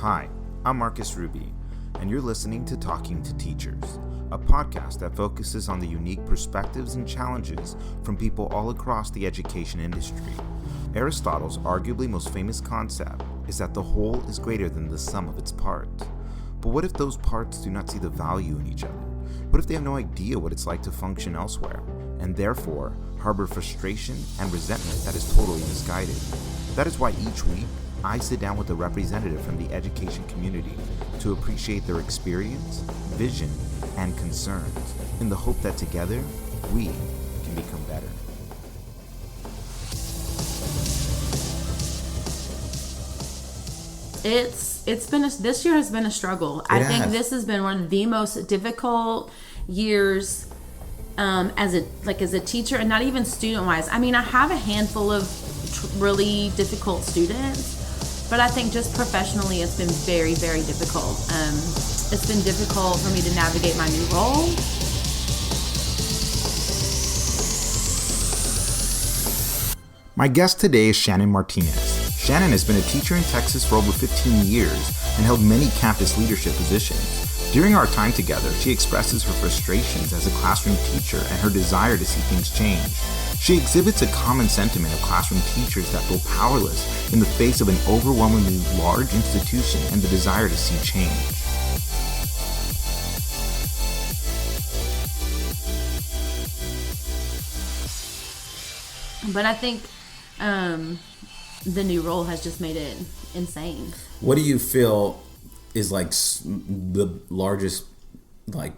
Hi, I'm Marques Rubi, and you're listening to Talking to Teachers, a podcast that focuses on the unique perspectives and challenges from people all across the education industry. Aristotle's arguably most famous concept is that the whole is greater than the sum of its parts. But what if those parts do not see the value in each other? What if they have no idea what it's like to function elsewhere, and therefore harbor frustration and resentment that is totally misguided? That is why each week, I sit down with a representative from the education community to appreciate their experience, vision, and concerns, in the hope that together, we can become better. This year has been a struggle. I think this has been one of the most difficult years as a teacher, and not even student wise. I mean, I have a handful of really difficult students, but I think just professionally it's been very, very difficult. It's been difficult for me to navigate my new role. My guest today is Shannon Martinez. Shannon has been a teacher in Texas for over 15 years and held many campus leadership positions. During our time together, she expresses her frustrations as a classroom teacher and her desire to see things change. She exhibits a common sentiment of classroom teachers that feel powerless in the face of an overwhelmingly large institution and the desire to see change. But I think the new role has just made it insane. What do you feel is like the largest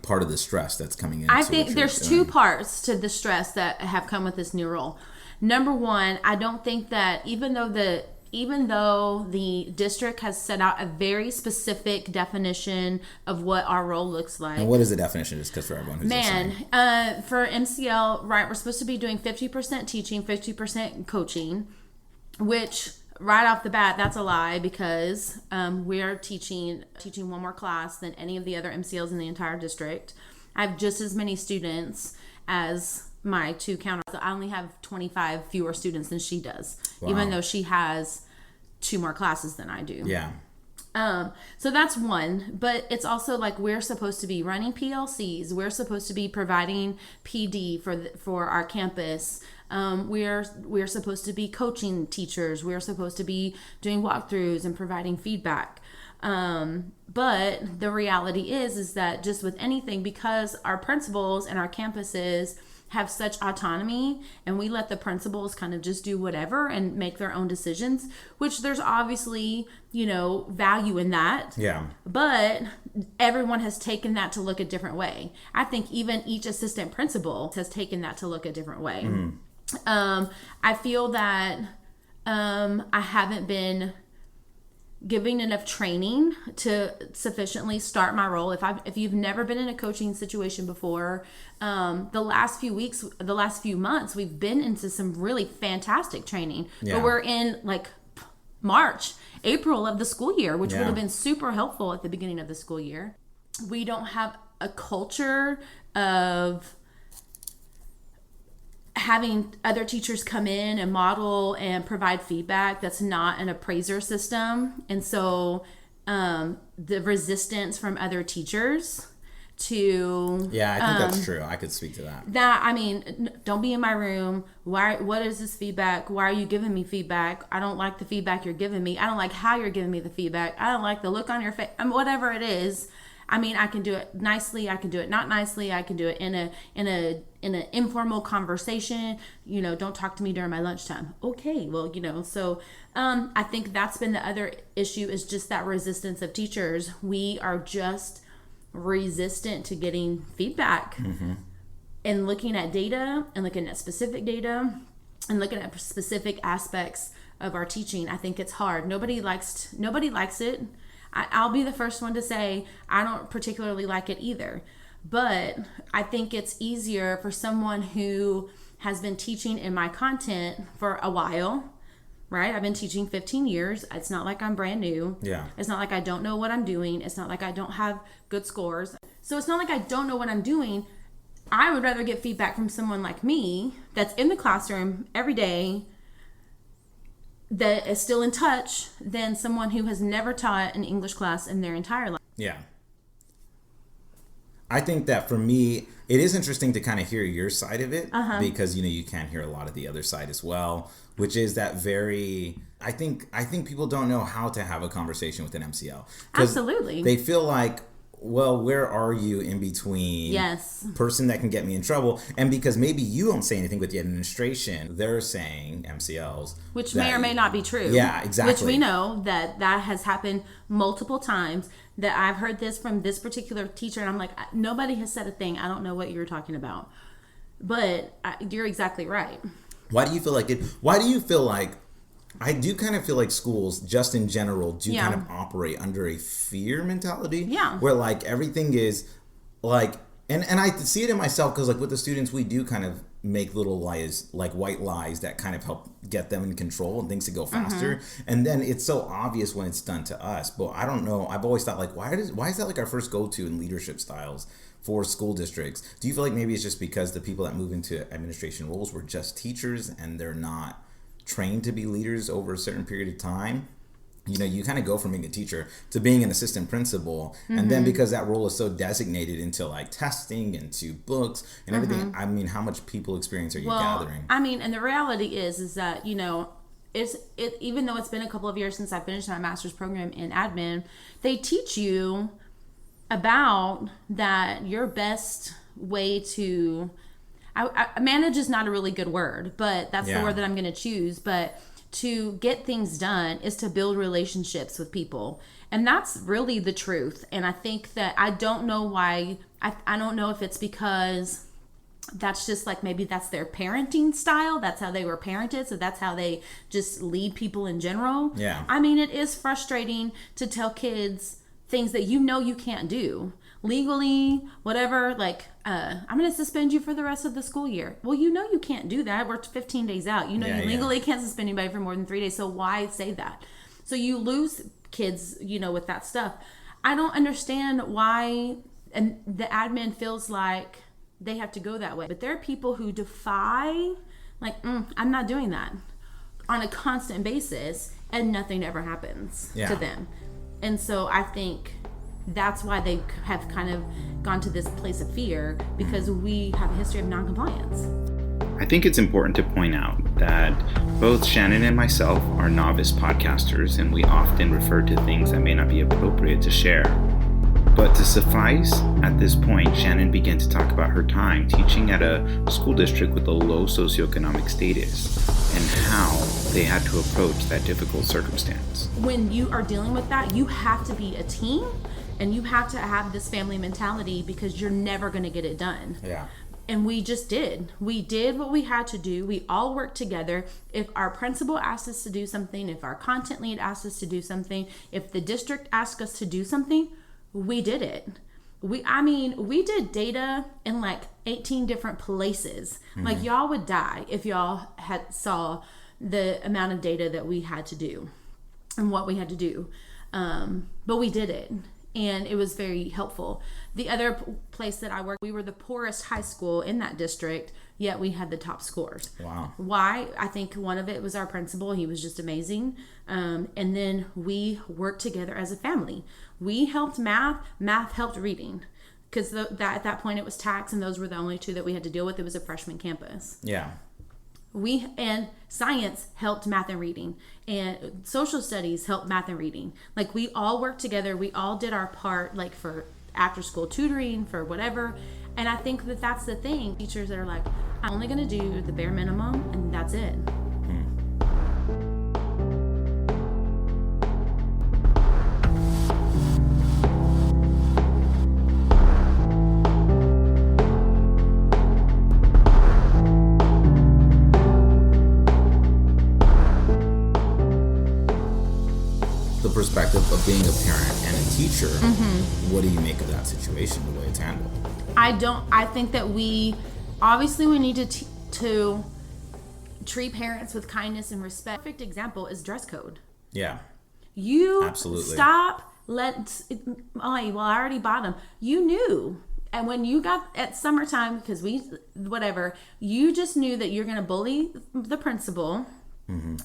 part of the stress that's coming in? I think there's two parts to the stress that have come with this new role. Number one, I don't think that even though the district has set out a very specific definition of what our role looks like. And what is the definition, just because for everyone who's listening? For MCL, right, we're supposed to be doing 50% teaching, 50% coaching, which right off the bat, that's a lie, because we are teaching one more class than any of the other MCLs in the entire district. I have just as many students as my two counterparts. I only have 25 fewer students than she does, even though she has 2 more classes than I do. Yeah. So that's one, but it's also like we're supposed to be running PLCs. We're supposed to be providing PD for our campus. We're supposed to be coaching teachers. We're supposed to be doing walkthroughs and providing feedback. But the reality is that just with anything, because our principals and our campuses have such autonomy, and we let the principals kind of just do whatever and make their own decisions, which there's obviously, value in that. Yeah. But everyone has taken that to look a different way. I think even each assistant principal has taken that to look a different way. Mm-hmm. I feel that I haven't been giving enough training to sufficiently start my role. If you've never been in a coaching situation before, the last few months, we've been into some really fantastic training. Yeah. But we're in April of the school year, which would have been super helpful at the beginning of the school year. We don't have a culture of having other teachers come in and model and provide feedback. That's not an appraiser system. And so the resistance from other teachers to... Yeah, I think that's true. I could speak to that. Don't be in my room. What is this feedback? Why are you giving me feedback? I don't like the feedback you're giving me. I don't like how you're giving me the feedback. I don't like the look on your face. Whatever it is. I can do it nicely. I can do it not nicely. I can do it in an informal conversation. Don't talk to me during my lunchtime. Okay, well, so I think that's been the other issue, is just that resistance of teachers. We are just resistant to getting feedback, mm-hmm. and looking at data and looking at specific data and looking at specific aspects of our teaching. I think it's hard. Nobody likes it. I'll be the first one to say I don't particularly like it either. But I think it's easier for someone who has been teaching in my content for a while, right? I've been teaching 15 years. It's not like I'm brand new. Yeah. It's not like I don't know what I'm doing. It's not like I don't have good scores. So it's not like I don't know what I'm doing. I would rather get feedback from someone like me that's in the classroom every day, that is still in touch than someone who has never taught an English class in their entire life. Yeah. I think that for me, it is interesting to kind of hear your side of it because, you can't hear a lot of the other side as well, which is that I think people don't know how to have a conversation with an MCL. Absolutely. They feel like, well, where are you in between person that can get me in trouble? And because maybe you don't say anything with the administration, they're saying MCLs. Which may or may not be true. Yeah, exactly. Which we know that has happened multiple times, that I've heard this from this particular teacher, and I'm like, nobody has said a thing. I don't know what you're talking about. But you're exactly right. Why do you feel like it? Why do you feel like, I do kind of feel like schools, just in general, do kind of operate under a fear mentality. Yeah. Where like everything is like, and I see it in myself because like with the students, we do kind of make little lies, like white lies that kind of help get them in control and things to go faster. And then it's so obvious when it's done to us. But I don't know. I've always thought like, why is that like our first go-to in leadership styles for school districts? Do you feel like maybe it's just because the people that move into administration roles were just teachers and they're not trained to be leaders over a certain period of time? You kind of go from being a teacher to being an assistant principal, and then because that role is so designated into like testing and to books and everything, I mean, how much people experience are you gathering? I mean, and the reality is that even though it's been a couple of years since I finished my master's program in admin, they teach you about that your best way to manage is not a really good word, but that's the word that I'm going to choose. But to get things done is to build relationships with people. And that's really the truth. And I think that I don't know why, I don't know if it's because that's just like, maybe that's their parenting style. That's how they were parented. So that's how they just lead people in general. Yeah. I mean, it is frustrating to tell kids things that you can't do legally, whatever, like, I'm going to suspend you for the rest of the school year. Well, you can't do that. We're 15 days out. You legally can't suspend anybody for more than 3 days. So why say that? So you lose kids, with that stuff. I don't understand why, and the admin feels like they have to go that way. But there are people who defy, like, I'm not doing that on a constant basis, and nothing ever happens to them. And so I think that's why they have kind of gone to this place of fear, because we have a history of noncompliance. I think it's important to point out that both Shannon and myself are novice podcasters, and we often refer to things that may not be appropriate to share. But to suffice, at this point, Shannon began to talk about her time teaching at a school district with a low socioeconomic status and how they had to approach that difficult circumstance. When you are dealing with that, you have to be a team. And you have to have this family mentality, because you're never going to get it done. Yeah. And we just did. We did what we had to do. We all worked together. If our principal asked us to do something, if our content lead asked us to do something, if the district asked us to do something, we did it. We did data in like 18 different places. Like, y'all would die if y'all had saw the amount of data that we had to do and what we had to do. But we did it. And it was very helpful. The other place that I worked, we were the poorest high school in that district, yet we had the top scores. Wow. Why? I think one of it was our principal. He was just amazing. And then we worked together as a family. We helped math helped reading. Because at that point it was tax, and those were the only two that we had to deal with. It was a freshman campus. Yeah. And science helped math and reading, and social studies helped math and reading. Like, we all worked together. We all did our part, like for after school tutoring, for whatever. And I think that that's the thing. Teachers that are like, I'm only going to do the bare minimum, and that's it. Perspective of being a parent and a teacher, what do you make of that situation, the way it's handled? I think that we need to treat parents with kindness and respect. Perfect example is dress code. Yeah. You absolutely stop. I already bought them. You knew. And when you got at summertime, because you just knew that you're going to bully the principal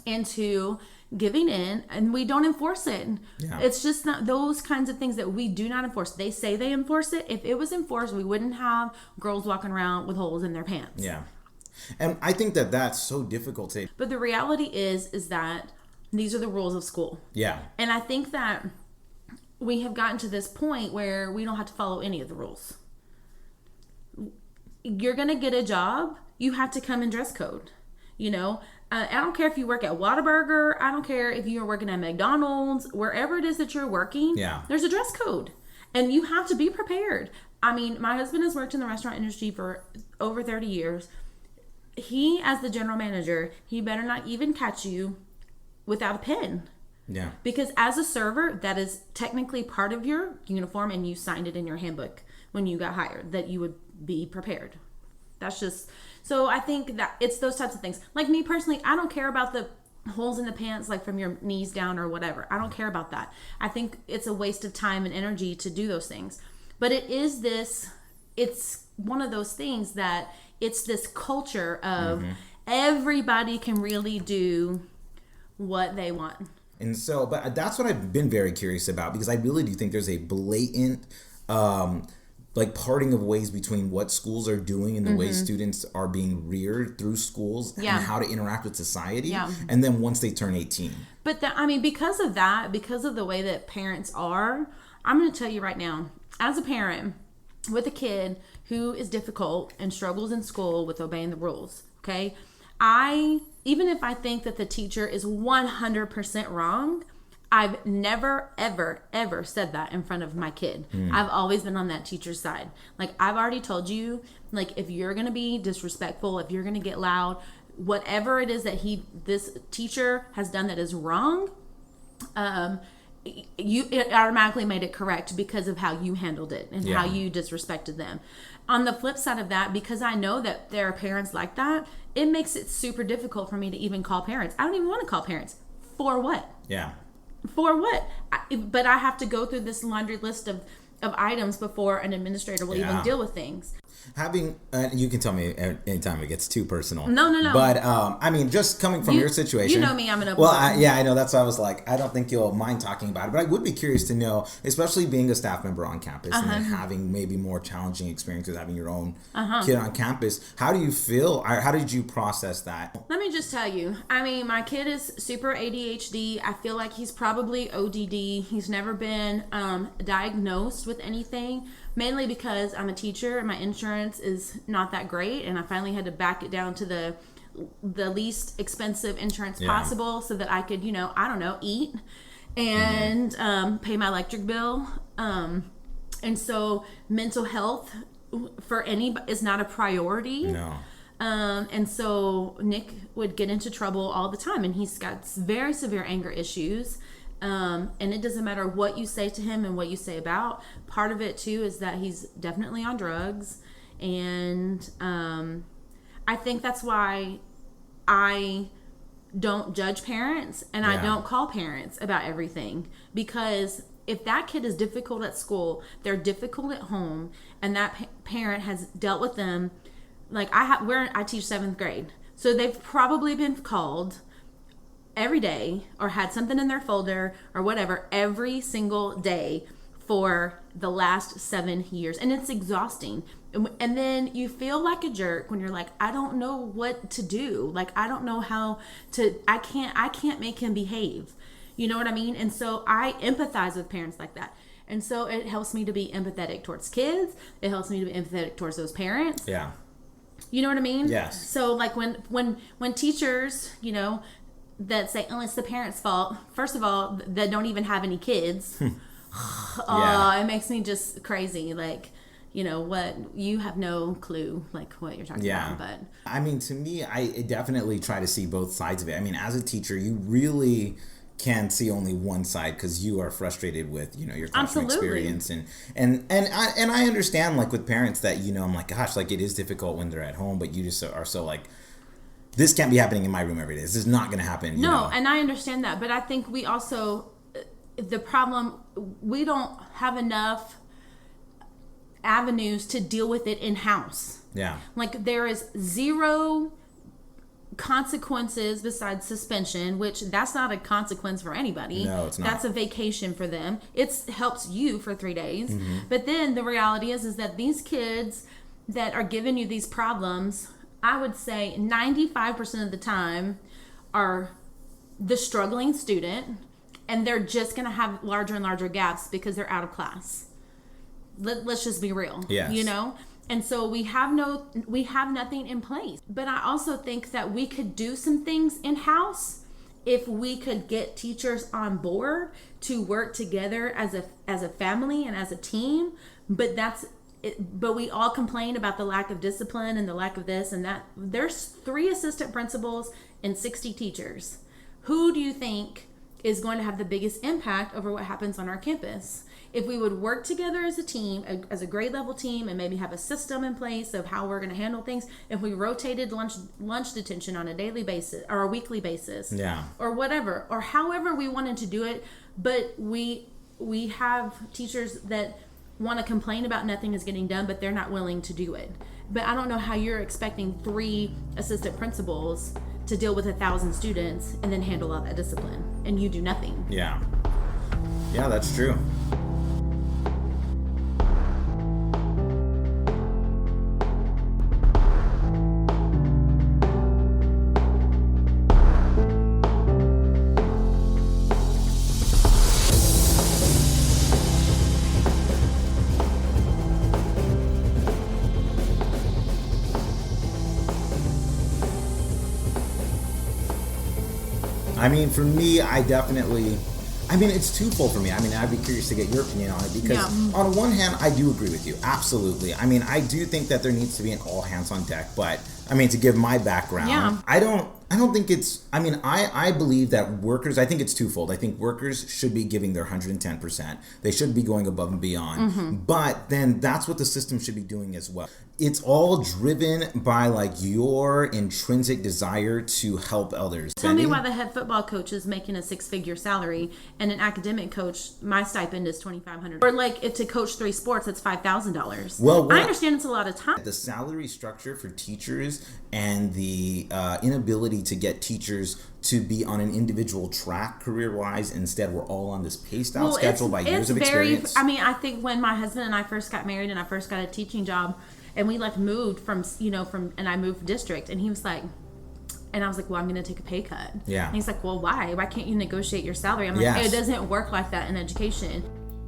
into giving in, and we don't enforce it. Yeah. It's just not those kinds of things that we do not enforce. They say they enforce it. If it was enforced, we wouldn't have girls walking around with holes in their pants. Yeah. And I think that that's so difficult to... But the reality is that these are the rules of school. Yeah. And I think that we have gotten to this point where we don't have to follow any of the rules. You're going to get a job, you have to come in dress code. You know, I don't care if you work at Whataburger. I don't care if you're working at McDonald's. Wherever it is that you're working, there's a dress code. And you have to be prepared. I mean, my husband has worked in the restaurant industry for over 30 years. He, as the general manager, he better not even catch you without a pen. Yeah. Because as a server, that is technically part of your uniform, and you signed it in your handbook when you got hired, that you would be prepared. That's just... So I think that it's those types of things. Like me personally, I don't care about the holes in the pants, like from your knees down or whatever. I don't care about that. I think it's a waste of time and energy to do those things. But it's one of those things that it's this culture of everybody can really do what they want. And so, but that's what I've been very curious about, because I really do think there's a blatant like parting of ways between what schools are doing and the way students are being reared through schools and how to interact with society. And then once they turn 18. But because of that, because of the way that parents are, I'm going to tell you right now, as a parent with a kid who is difficult and struggles in school with obeying the rules, okay, even if I think that the teacher is 100% wrong, I've never, ever, ever said that in front of my kid. I've always been on that teacher's side. Like, I've already told you, like, if you're going to be disrespectful, if you're going to get loud, whatever it is that this teacher has done that is wrong, it automatically made it correct because of how you handled it and how you disrespected them. On the flip side of that, because I know that there are parents like that, it makes it super difficult for me to even call parents. I don't even want to call parents. For what? Yeah. For what? But I have to go through this laundry list of items before an administrator will even deal with things. Having, you can tell me anytime it gets too personal. No. But, I mean, just coming from your situation. You know me, I'm an open book. I know. That's why I was like, I don't think you'll mind talking about it. But I would be curious to know, especially being a staff member on campus and then having maybe more challenging experiences, having your own kid on campus. How do you feel? Or how did you process that? Let me just tell you. I mean, my kid is super ADHD. I feel like he's probably ODD. He's never been diagnosed with anything. Mainly because I'm a teacher and my insurance is not that great, and I finally had to back it down to the least expensive insurance possible so that I could, eat and pay my electric bill. And so mental health for anybody is not a priority. No. And so Nick would get into trouble all the time, and he's got very severe anger issues. And it doesn't matter what you say to him and what you say about. Part of it too is that he's definitely on drugs, and I think that's why I don't judge parents and I don't call parents about everything, because if that kid is difficult at school, they're difficult at home, and that parent has dealt with them. Like I teach 7th grade, so they've probably been called every day or had something in their folder or whatever every single day for the last 7 years, and it's exhausting. And then you feel like a jerk when you're like, I don't know what to do. Like, I don't know how to, I can't make him behave. You know what I mean? And so I empathize with parents like that. And so it helps me to be empathetic towards kids. It helps me to be empathetic towards those parents. Yeah. You know what I mean? Yes. So like when teachers, that say, oh, it's the parents' fault. First of all, that don't even have any kids. It makes me just crazy. Like, what, you have no clue like what you're talking about. But I mean, to me, I definitely try to see both sides of it. I mean, as a teacher, you really can see only one side because you are frustrated with, your classroom experience. And I understand, like, with parents that, I'm like, gosh, like, it is difficult when they're at home, but you just are so like, this can't be happening in my room every day. This is not going to happen. No, and I understand that. But I think we also, the problem, we don't have enough avenues to deal with it in-house. Yeah. Like, there is zero consequences besides suspension, which that's not a consequence for anybody. No, it's not. That's a vacation for them. It helps you for 3 days. But then the reality is that these kids that are giving you these problems, I would say 95% of the time are the struggling student, and they're just going to have larger and larger gaps because they're out of class. Let's just be real. Yes. You know? And so we have nothing in place. But I also think that we could do some things in-house if we could get teachers on board to work together as a family and as a team. But we all complain about the lack of discipline and the lack of this and that. There's 3 assistant principals and 60 teachers. Who do you think is going to have the biggest impact over what happens on our campus? If we would work together as a team, as a grade level team, and maybe have a system in place of how we're going to handle things, if we rotated lunch detention on a daily basis or a weekly basis, or whatever, or however we wanted to do it, but we have teachers that want to complain about nothing is getting done, but they're not willing to do it. But I don't know how you're expecting 3 assistant principals to deal with 1,000 students and then handle all that discipline, and you do nothing. Yeah, that's true. I mean, for me, it's twofold for me. I mean, I'd be curious to get your opinion on it because on one hand, I do agree with you. Absolutely. I mean, I do think that there needs to be an all hands on deck, but I mean, to give my background, I don't think it's, I mean, I believe that workers, I think it's twofold. I think workers should be giving their 110%. They should be going above and beyond. But then that's what the system should be doing as well. It's all driven by like your intrinsic desire to help others. Tell me why the head football coach is making a 6-figure salary and an academic coach, my stipend is $2,500. Or like if to coach 3 sports, that's $5,000. Well, I understand it's a lot of time. The salary structure for teachers and the inability to get teachers to be on an individual track career-wise. Instead, we're all on this pay-style schedule by years of experience. I mean, I think when my husband and I first got married and I first got a teaching job, and we like moved and I moved district, and he was like, and I was like, well, I'm going to take a pay cut. Yeah. And he's like, well, why? Why can't you negotiate your salary? I'm like, it doesn't work like that in education.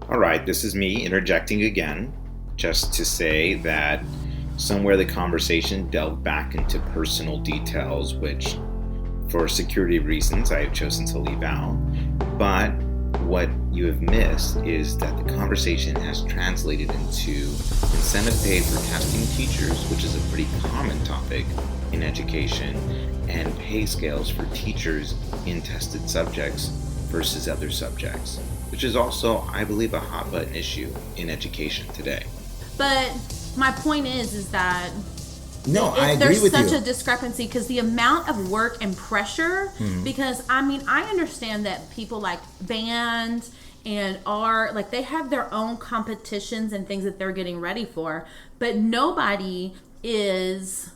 All right, this is me interjecting again, just to say that somewhere the conversation delved back into personal details, which for security reasons I have chosen to leave out. But what you have missed is that the conversation has translated into incentive pay for testing teachers, which is a pretty common topic in education, and pay scales for teachers in tested subjects versus other subjects, which is also, I believe, a hot button issue in education today. But my point is that I agree with you. There's such a discrepancy because the amount of work and pressure, because I mean, I understand that people like band and art, like they have their own competitions and things that they're getting ready for, but nobody is,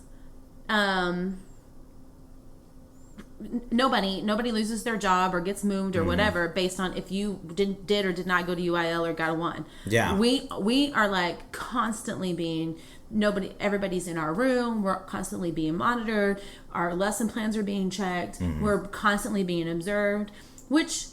nobody loses their job or gets moved or whatever based on if you did or did not go to UIL or got a 1. Yeah. We are like constantly being, everybody's in our room, we're constantly being monitored, our lesson plans are being checked, we're constantly being observed, which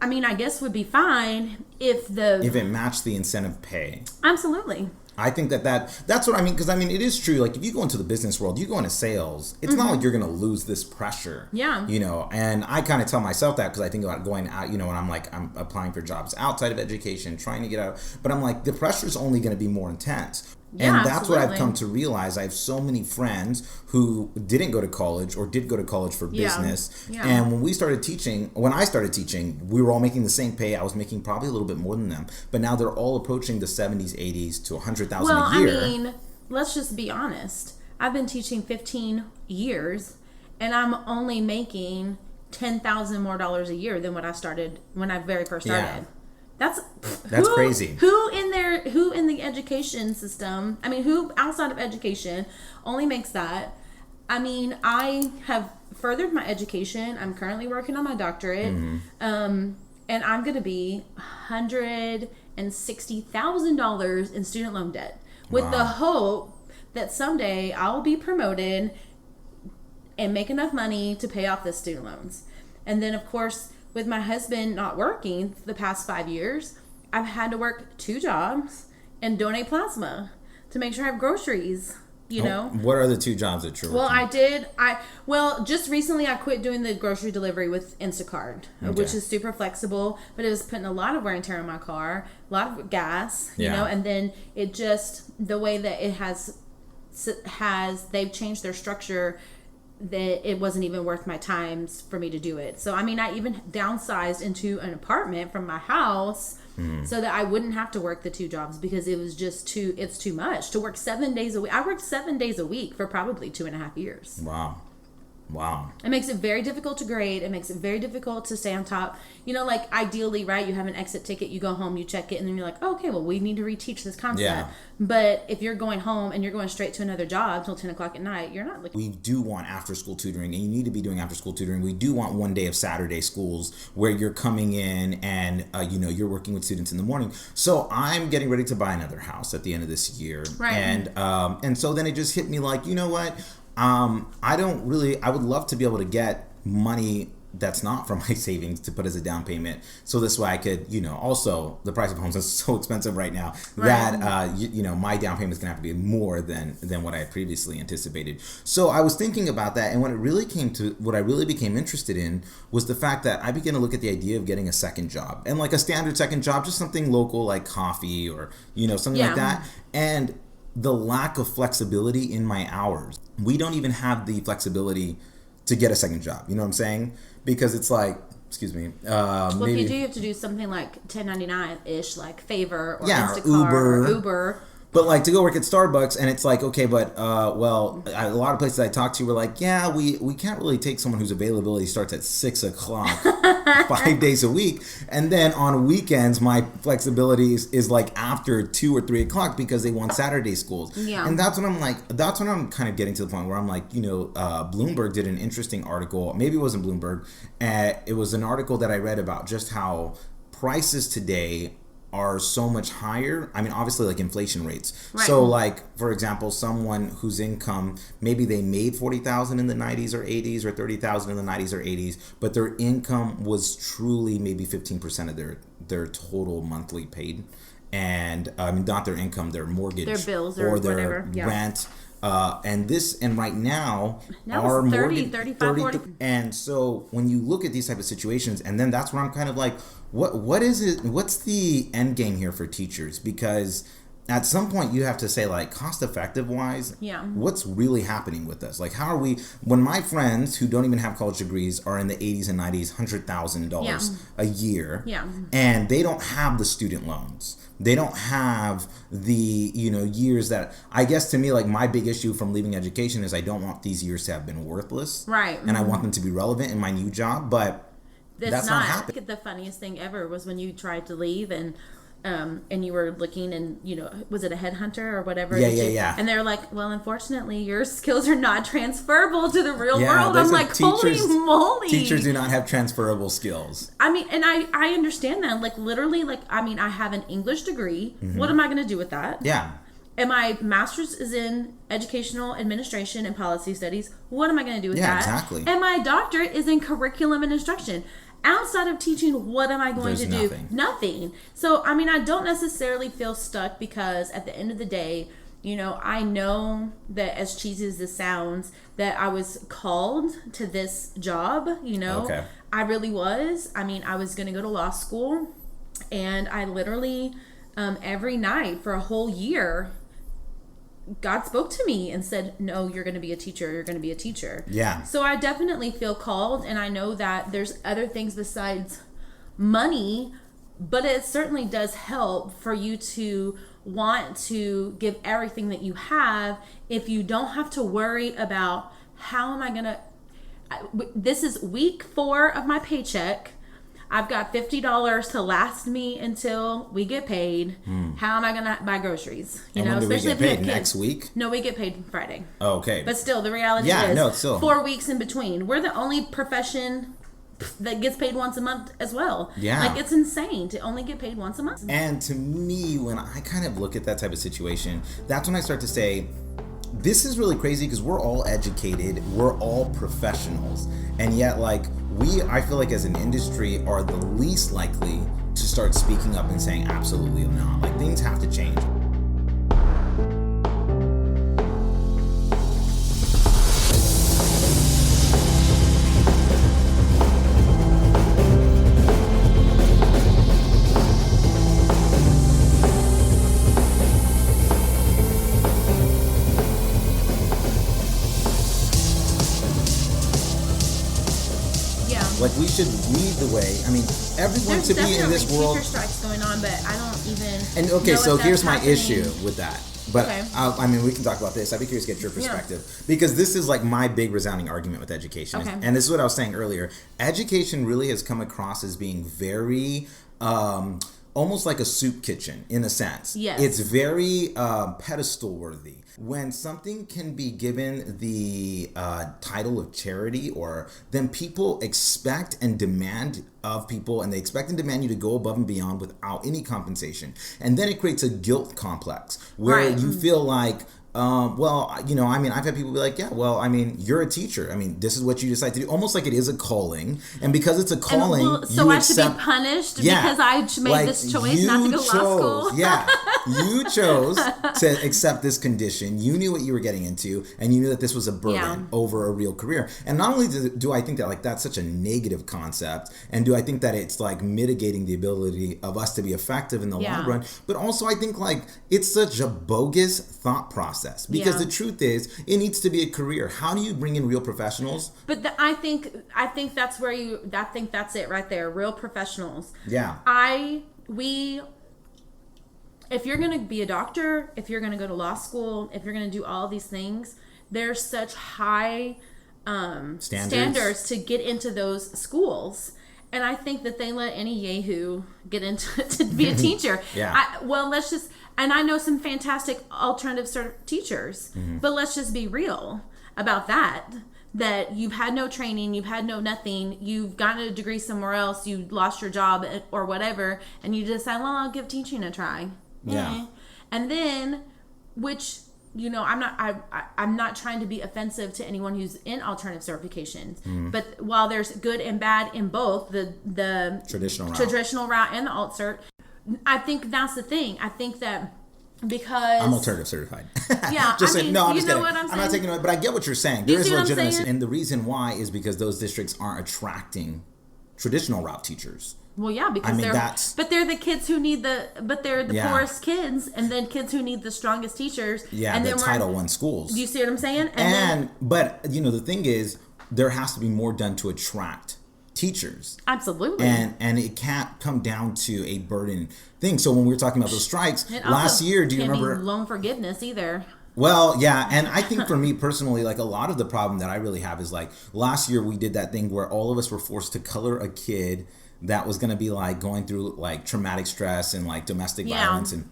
I mean, I guess would be fine if it matched the incentive pay. Absolutely. I think that's what I mean, because I mean, it is true. Like if you go into the business world, you go into sales, it's not like you're going to lose this pressure. Yeah. You know, and I kind of tell myself that because I think about going out, you know, when I'm applying for jobs outside of education, trying to get out, but I'm like, the pressure is only going to be more intense. Yeah, and that's absolutely. what I've come to realize. I have so many friends who didn't go to college or did go to college for business. Yeah. And when I started teaching, we were all making the same pay. I was making probably a little bit more than them. But now they're all approaching the 70s, 80s to 100,000 a year. I mean, let's just be honest. I've been teaching 15 years and I'm only making $10,000 more a year than when I very first started. Yeah. That's crazy. Who in the education system, I mean, who outside of education only makes that? I mean, I have furthered my education. I'm currently working on my doctorate. And I'm going to be $160,000 in student loan debt with the hope that someday I'll be promoted and make enough money to pay off the student loans. And then, of course, with my husband not working the past 5 years, I've had to work 2 jobs and donate plasma to make sure I have groceries, you know. What are the 2 jobs that you're working? Well, just recently I quit doing the grocery delivery with Instacart, which is super flexible, but it was putting a lot of wear and tear on my car, a lot of gas, you know, and then it just, the way that it has, they've changed their structure, that it wasn't even worth my time for me to do it. So, I mean, I even downsized into an apartment from my house so that I wouldn't have to work the 2 jobs, because it was just it's too much to work 7 days a week. I worked 7 days a week for probably 2.5 years. Wow. It makes it very difficult to grade. It makes it very difficult to stay on top. You know, like ideally, right, you have an exit ticket, you go home, you check it, and then you're like, oh, okay, well, we need to reteach this concept. Yeah. But if you're going home and you're going straight to another job till 10 o'clock at night, you're not We do want after-school tutoring, and you need to be doing after-school tutoring. We do want one day of Saturday schools where you're coming in and, you're working with students in the morning. So I'm getting ready to buy another house at the end of this year. Right. And so then it just hit me like, you know what? I would love to be able to get money that's not from my savings to put as a down payment. So this way I could, also the price of homes is so expensive right now that, my down payment is going to have to be more than what I had previously anticipated. So I was thinking about that. And what I really became interested in was the fact that I began to look at the idea of getting a second job, and like a standard second job, just something local like coffee or, something like that. And the lack of flexibility in my hours. We don't even have the flexibility to get a second job. You know what I'm saying? Because it's like, excuse me. Well, maybe, if you do, you have to do something like 1099-ish, like Favor or yeah, Instacart or Uber. But like to go work at Starbucks, and it's like, okay, but a lot of places I talked to were like, yeah, we can't really take someone whose availability starts at 6 o'clock 5 days a week, and then on weekends my flexibility is like after 2 or 3 o'clock because they want Saturday schools. Yeah. And that's when I'm kind of getting to the point where I'm like, Bloomberg did an interesting article. Maybe it wasn't Bloomberg. It was an article that I read about just how prices today are so much higher. I mean, obviously, like inflation rates. Right. So, like, for example, someone whose income, maybe they made $40,000 in the 90s or 80s or $30,000 in the 90s or 80s, but their income was truly maybe 15% of their total monthly paid. And, not their income, their mortgage. Their bills or their whatever. rent. And right now our it's 30, 35, 40. And so when you look at these type of situations, and then that's where I'm kind of like, what is it? What's the end game here for teachers? Because at some point you have to say, like, cost effective wise, what's really happening with us? Like, how are we, when my friends who don't even have college degrees are in the 80s and 90s, $100,000 a year, and they don't have the student loans. They don't have the, years that, I guess to me, like, my big issue from leaving education is I don't want these years to have been worthless. Right. And I want them to be relevant in my new job, but that's not happening. The funniest thing ever was when you tried to leave and you were looking and, was it a headhunter or whatever? Yeah. And they're like, well, unfortunately, your skills are not transferable to the real world. I'm like, holy moly. Teachers do not have transferable skills. I mean, and I understand that. Like, literally, I have an English degree. Mm-hmm. What am I going to do with that? Yeah. And my master's is in educational administration and policy studies. What am I going to do with that? Yeah, exactly. And my doctorate is in curriculum and instruction. Outside of teaching, what am I going to do? Nothing. So, I don't necessarily feel stuck because at the end of the day, I know that as cheesy as this sounds, that I was called to this job, Okay. I really was. I was going to go to law school, and I literally, every night for a whole year, God spoke to me and said, no, you're going to be a teacher. You're going to be a teacher. Yeah. So I definitely feel called, and I know that there's other things besides money, but it certainly does help for you to want to give everything that you have if you don't have to worry about how am I going to, this is week 4 of my paycheck. I've got $50 to last me until we get paid. How am I going to buy groceries? You know, when do we get paid? Next week? No, we get paid Friday. Oh, okay. But still, the reality is no, still 4 weeks in between. We're the only profession that gets paid once a month as well. Yeah. Like, it's insane to only get paid once a month. And to me, when I kind of look at that type of situation, that's when I start to say, this is really crazy because we're all educated, we're all professionals, and yet like I feel like as an industry are the least likely to start speaking up and saying absolutely not. Like, things have to change. Like, we should lead the way. I mean, everyone to be in this world. There's definitely teacher strikes going on, but I don't even. And okay, so here's my happening. issue with that. But Okay. I mean, we can talk about this. I'd be curious to get your perspective because this is like my big resounding argument with education. Okay. And this is what I was saying earlier. Education really has come across as being very. Almost like a soup kitchen in a sense. Yes. It's very pedestal worthy. When something can be given the title of charity, or then people expect and demand of people, and they expect and demand you to go above and beyond without any compensation. And then it creates a guilt complex where Right. you feel like, well, you know, I mean, I've had people be like, yeah, well, I mean, you're a teacher. I mean, this is what you decide to do. Almost like it is a calling. And because it's a calling, so you I accept, should be punished yeah, because I made like, this choice not to go to law school? Yeah. You chose to accept this condition. You knew what you were getting into, and you knew that this was a burden over a real career. And not only do I think that like that's such a negative concept, and do I think that it's like mitigating the ability of us to be effective in the long run, but also I think like it's such a bogus thought process because the truth is it needs to be a career. How do you bring in real professionals? But I think that's where I think that's it right there. Real professionals. Yeah. If you're going to be a doctor, if you're going to go to law school, if you're going to do all these things, there's such high standards to get into those schools. And I think that they let any yahoo get into to be a teacher. And I know some fantastic alternative teachers, but let's just be real about that you've had no training, you've had no nothing, you've gotten a degree somewhere else, you lost your job or whatever, and you decide, well, I'll give teaching a try. Yeah. And then, which, you know, I'm not trying to be offensive to anyone who's in alternative certifications, but while there's good and bad in both the traditional route and the alt cert, I think that's the thing. I think that because I'm alternative certified. Yeah, just I mean, no, I'm you just know kidding. what I'm saying? I'm not taking it, but I get what you're saying. You There is see what I'm legitimacy, saying? and the reason why is because those districts aren't attracting traditional route teachers. Well, yeah, because they're the kids who need they're the poorest kids, and then kids who need the strongest teachers. Yeah, and the then Title I schools. Do you see what I'm saying? But you know, the thing is, there has to be more done to attract teachers. Absolutely. And it can't come down to a burden thing. So when we were talking about those strikes last year, do you remember loan forgiveness either? Well, yeah, and I think for me personally, like a lot of the problem that I really have is like last year we did that thing where all of us were forced to color a kid that was going to be like going through like traumatic stress and like domestic violence and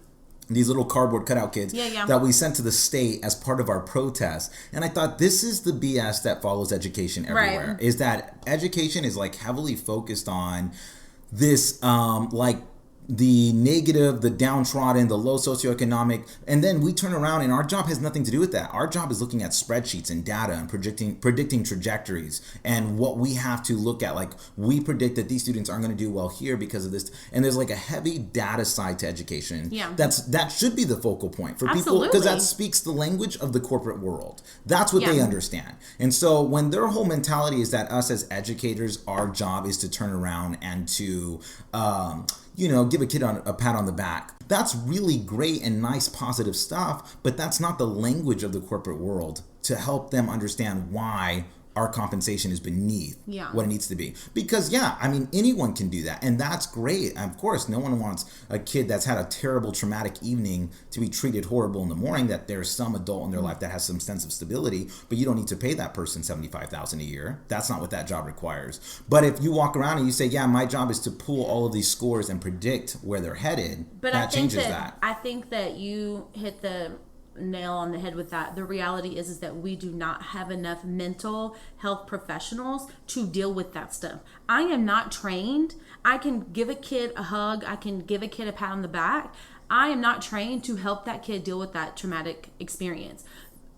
these little cardboard cutout kids that we sent to the state as part of our protest. And I thought this is the BS that follows education everywhere, is that education is like heavily focused on this like the negative, the downtrodden, the low socioeconomic, and then we turn around and our job has nothing to do with that. Our job is looking at spreadsheets and data and predicting trajectories and what we have to look at. Like we predict that these students aren't going to do well here because of this, and there's like a heavy data side to education. Yeah, that should be the focal point for people because that speaks the language of the corporate world. That's what they understand. And so when their whole mentality is that us as educators, our job is to turn around and to give a kid a pat on the back. That's really great and nice, positive stuff, but that's not the language of the corporate world to help them understand why our compensation is beneath Yeah. what it needs to be. Because, yeah, I mean, anyone can do that. And that's great. Of course, no one wants a kid that's had a terrible traumatic evening to be treated horrible in the morning, that there's some adult in their life that has some sense of stability, but you don't need to pay that person $75,000 a year. That's not what that job requires. But if you walk around and you say, yeah, my job is to pull all of these scores and predict where they're headed, But that changes that. I think that you hit the nail on the head with that. The reality is that we do not have enough mental health professionals to deal with that stuff. I am not trained. I can give a kid a hug. I can give a kid a pat on the back. I am not trained to help that kid deal with that traumatic experience.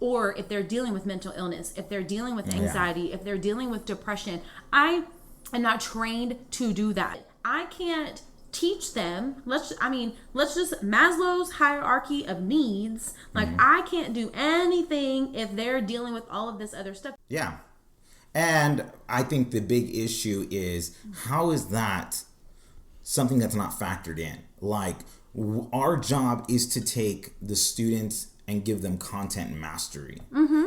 Or if they're dealing with mental illness, if they're dealing with anxiety, if they're dealing with depression, I am not trained to do that. I can't teach them. Let's just Maslow's hierarchy of needs. Like, I can't do anything if they're dealing with all of this other stuff. Yeah. And I think the big issue is, how is that something that's not factored in? Like, our job is to take the students and give them content mastery.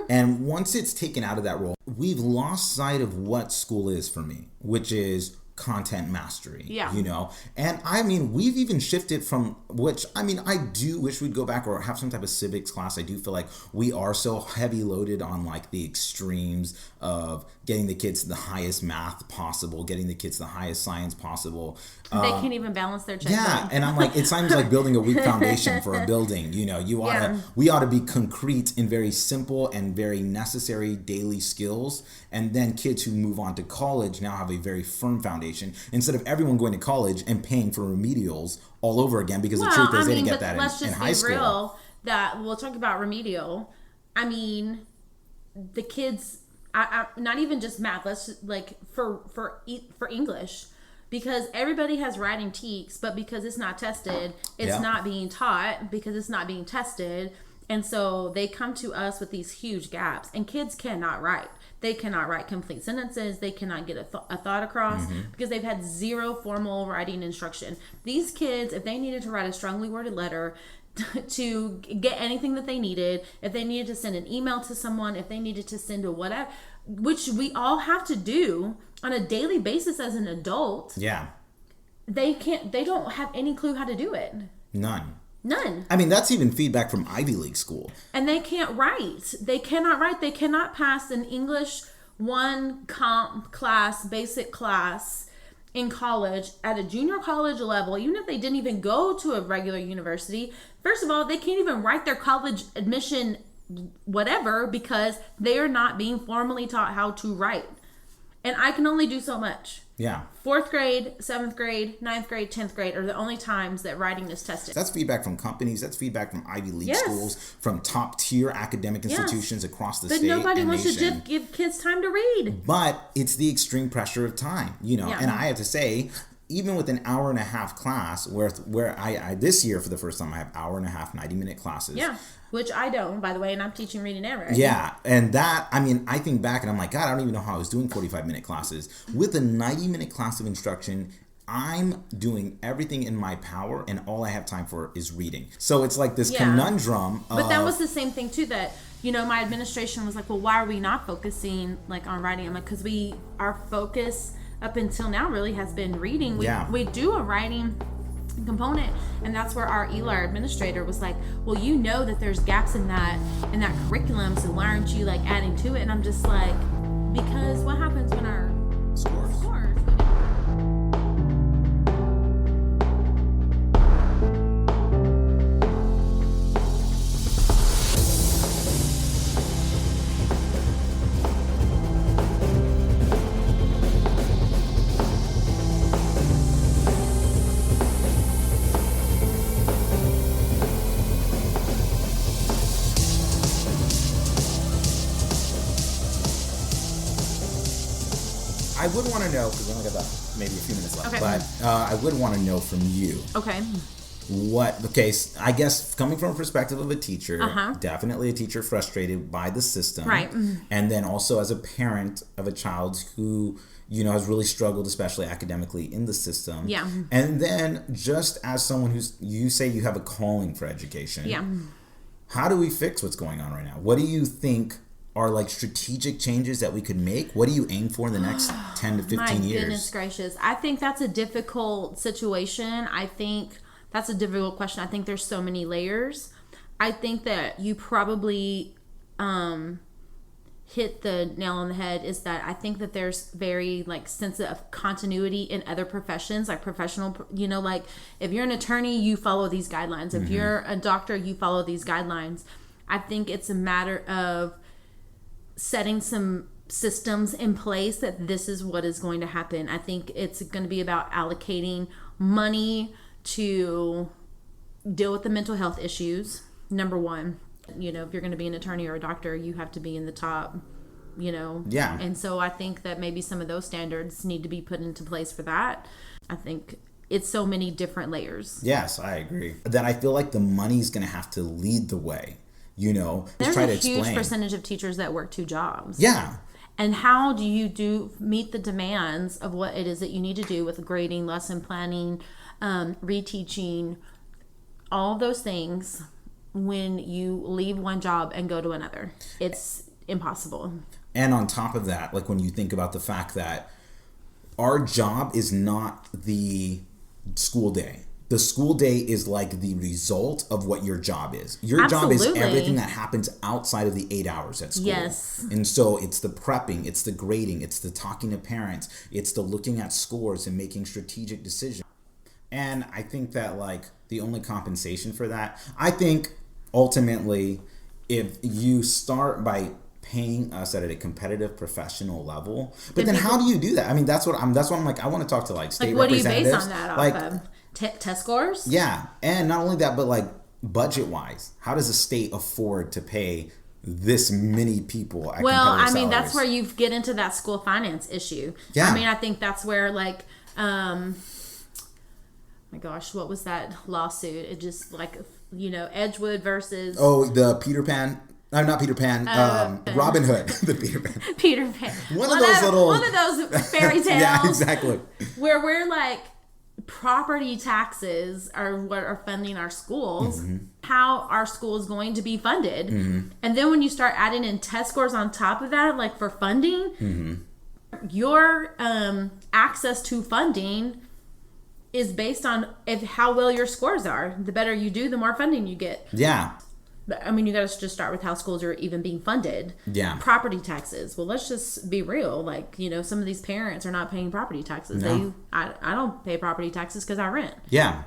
And once it's taken out of that role, we've lost sight of what school is for me, which is content mastery. Yeah. You know? And I mean, we've even shifted from, which, I mean, I do wish we'd go back or have some type of civics class. I do feel like we are so heavy loaded on like the extremes of getting the kids the highest math possible, getting the kids the highest science possible. They can't even balance their checkbook. Yeah, and I'm like, it sounds like building a weak foundation for a building. You know, we ought to be concrete in very simple and very necessary daily skills. And then kids who move on to college now have a very firm foundation, instead of everyone going to college and paying for remedials all over again, because the truth is they didn't get that in high school. Let's just be real that we'll talk about remedial. I mean, the kids, I not even just math. Let's just, like for English, because everybody has writing teaks, but because it's not tested, it's not being taught because it's not being tested. And so they come to us with these huge gaps, and kids cannot write. They cannot write complete sentences. They cannot get a thought across because they've had zero formal writing instruction. These kids, if they needed to write a strongly worded letter to get anything that they needed, if they needed to send an email to someone, if they needed to send a whatever, which we all have to do on a daily basis as an adult. Yeah. They don't have any clue how to do it. None. I mean, that's even feedback from Ivy League school. And they can't write. They cannot write. They cannot pass an English 1 comp class, basic class in college at a junior college level, even if they didn't even go to a regular university. First of all, they can't even write their college admission whatever because they are not being formally taught how to write. And I can only do so much. Yeah. 4th grade, 7th grade, 9th grade, 10th grade are the only times that writing is tested. That's feedback from companies. That's feedback from Ivy League schools, from top tier academic institutions across the state and nobody wants nation. to give kids time to read. But it's the extreme pressure of time, you know. And I have to say, even with an hour and a half class, where I this year for the first time I have hour and a half 90-minute classes. Yeah. Which I don't, by the way, and I'm teaching reading and writing. Yeah, and that, I mean, I think back and I'm like, God, I don't even know how I was doing 45-minute classes. With a 90-minute class of instruction, I'm doing everything in my power, and all I have time for is reading. So it's like this conundrum. But that was the same thing, too, that, you know, my administration was like, well, why are we not focusing, like, on writing? I'm like, because our focus up until now really has been reading. We do a writing component, and that's where our ELAR administrator was like, well, you know that there's gaps in that curriculum, so why aren't you like adding to it? And I'm just like, because what happens when our scores I would want to know, because we only got about maybe a few minutes left, okay. But I would want to know from you. Okay. I guess coming from a perspective of a teacher, definitely a teacher frustrated by the system. Right. And then also as a parent of a child who, you know, has really struggled, especially academically in the system. Yeah. And then just as someone you say you have a calling for education. Yeah. How do we fix what's going on right now? What do you think are like strategic changes that we could make? What do you aim for in the next 10 to 15 years? My goodness gracious. I think that's a difficult situation. I think that's a difficult question. I think there's so many layers. I think that you probably hit the nail on the head, is that I think that there's very like sense of continuity in other professions, like professional, you know, like if you're an attorney, you follow these guidelines. If you're a doctor, you follow these guidelines. I think it's a matter of setting some systems in place that this is what is going to happen. I think it's going to be about allocating money to deal with the mental health issues. Number one, you know, if you're going to be an attorney or a doctor, you have to be in the top, you know. Yeah. And so I think that maybe some of those standards need to be put into place for that. I think it's so many different layers. Yes, I agree. Then I feel like the money's going to have to lead the way, you know. There's try a to huge explain. percentage of teachers that work 2 jobs. Yeah. And how do you meet the demands of what it is that you need to do with grading, lesson planning, reteaching, all those things when you leave one job and go to another? It's impossible. And on top of that, like when you think about the fact that our job is not the school day. The school day is like the result of what your job is. Your job is everything that happens outside of the 8 hours at school. Yes. And so it's the prepping, it's the grading, it's the talking to parents, it's the looking at scores and making strategic decisions. And I think that like the only compensation for that, I think ultimately, if you start by paying us at a competitive professional level, but then how do you do that? I mean, that's what I'm like, I want to talk to like state representatives. What do you base on that like, off of? Test scores? Yeah. And not only that, but like budget wise, how does the state afford to pay this many people at competitive salaries? That's where you get into that school finance issue. Yeah. I mean, I think that's where like, my gosh, what was that lawsuit? It just like, you know, Edgewood versus... Oh, the Peter Pan... not Peter Pan. Robin Hood. The Peter Pan. Peter Pan. One of those fairy tales. Yeah, exactly. Where we're like, property taxes are what are funding our schools, how our school is going to be funded. And then when you start adding in test scores on top of that, like for funding, your access to funding is based on how well your scores are. The better you do, the more funding you get. Yeah. I mean, you got to just start with how schools are even being funded. Yeah. Property taxes. Well, let's just be real. Like, you know, some of these parents are not paying property taxes. No. I don't pay property taxes because I rent. Yeah.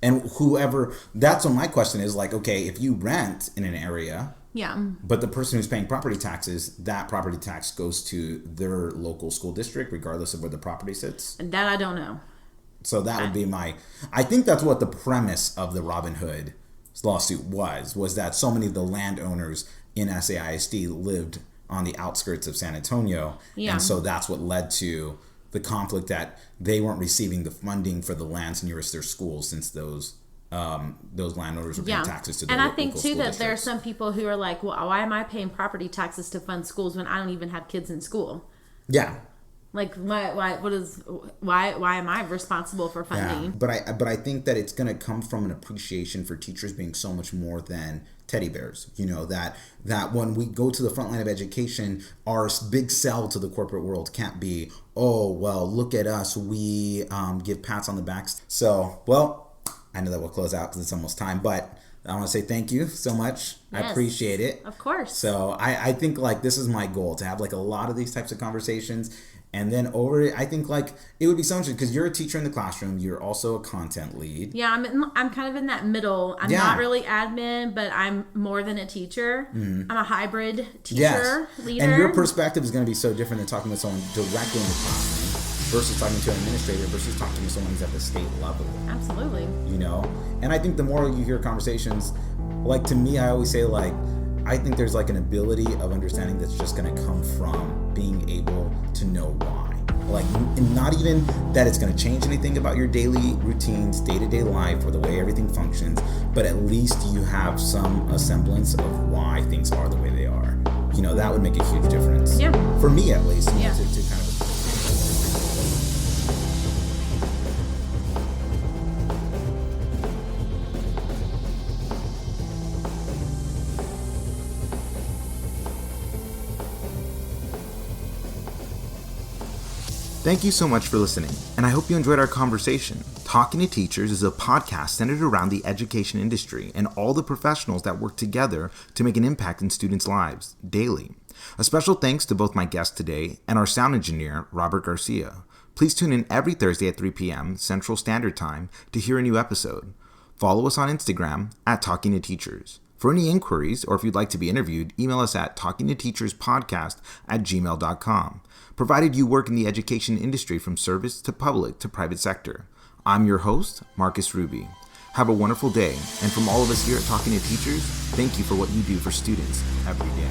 And whoever, that's what my question is, like, okay, if you rent in an area, yeah, but the person who's paying property taxes, that property tax goes to their local school district, regardless of where the property sits. And that I don't know. So that would be I think that's what the premise of the Robin Hood lawsuit was that so many of the landowners in SAISD lived on the outskirts of San Antonio. Yeah. And so that's what led to the conflict, that they weren't receiving the funding for the lands nearest their schools, since those landowners were paying taxes to their And I local think too that districts. there are some people who are like, well, why am I paying property taxes to fund schools when I don't even have kids in school? Yeah. Like, why am I responsible for funding? Yeah. But I think that it's going to come from an appreciation for teachers being so much more than teddy bears. You know, that when we go to the front line of education, our big sell to the corporate world can't be, oh, well, look at us, we give pats on the backs. So, well, I know that we'll close out because it's almost time, but I want to say thank you so much. Yes, I appreciate it. Of course. So I think like this is my goal, to have like a lot of these types of conversations. And then I think like it would be so interesting because you're a teacher in the classroom. You're also a content lead. Yeah, I'm kind of in that middle. I'm not really admin, but I'm more than a teacher. I'm a hybrid teacher, leader. And your perspective is going to be so different than talking to someone directly in the classroom versus talking to an administrator versus talking to someone who's at the state level. Absolutely. You know? And I think the more you hear conversations, like to me, I always say like, I think there's like an ability of understanding that's just going to come from being able to know why. Like, not even that it's going to change anything about your daily routines, day-to-day life, or the way everything functions, but at least you have a semblance of why things are the way they are. You know, that would make a huge difference. Yeah. For me, at least. Yeah. To kind of... Thank you so much for listening, and I hope you enjoyed our conversation. Talking to Teachers is a podcast centered around the education industry and all the professionals that work together to make an impact in students' lives daily. A special thanks to both my guests today and our sound engineer, Robert Garcia. Please tune in every Thursday at 3 p.m. Central Standard Time to hear a new episode. Follow us on Instagram at Talking to Teachers. For any inquiries, or if you'd like to be interviewed, email us at talkingtoteacherspodcast@gmail.com. Provided you work in the education industry from service to public to private sector. I'm your host, Marques Rubi. Have a wonderful day, and from all of us here at Talking to Teachers, thank you for what you do for students every day.